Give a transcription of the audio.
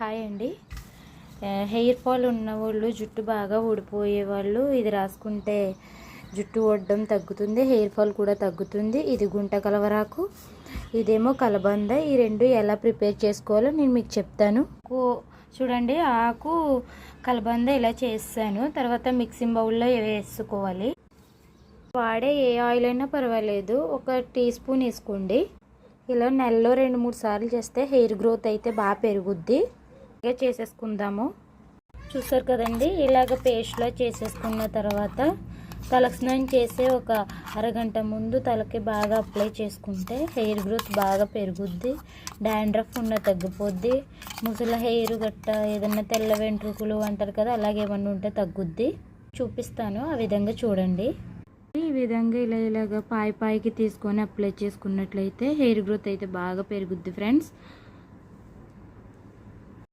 Hi అండి. Hair fall ఉన్న వాళ్ళు, జుట్టు బాగా ఊడిపోయే వాళ్ళు ఇది రాసుకుంటే జుట్టు ఊడడం తగ్గుతుంది, హెయిర్ ఫాల్ కూడా తగ్గుతుంది. ఇది గుంట కలవరాకు, ఇదేమో కలబంద. ఈ రెండు ఎలా ప్రిపేర్ చేసుకోవాలో నేను మీకు చెప్తాను. చూడండి, ఆకు కలబంద ఇలా చేస్తాను. తర్వాత మిక్సింగ్ బౌల్లో వేసుకోవాలి. వాడే ఏ ఆయిల్ అయినా పర్వాలేదు, 1 టీ స్పూన్ వేసుకోండి. ఇలా నెలలో 2-3 సార్లు చేస్తే హెయిర్ గ్రోత్ అయితే బాగా పెరుగుద్ది. ఇలాగే చేసేసుకుందాము. చూసారు కదండి, ఇలాగ పేస్ట్లో చేసేసుకున్న తర్వాత తలకు స్నానం చేసే ఒక అరగంట ముందు తలకి బాగా అప్లై చేసుకుంటే హెయిర్ గ్రోత్ బాగా పెరుగుద్ది. డాండ్రఫ్ ఉన్న తగ్గిపోద్ది. ముసల హెయిర్ గట్ట ఏదన్నా తెల్ల వెంట్రుకలు అంటారు కదా, అలాగే ఏమన్నా ఉంటే తగ్గుద్ది. చూపిస్తాను, ఆ విధంగా చూడండి. ఈ విధంగా ఇలాగ పాయికి తీసుకొని అప్లై చేసుకున్నట్లయితే హెయిర్ గ్రోత్ అయితే బాగా పెరుగుద్ది ఫ్రెండ్స్.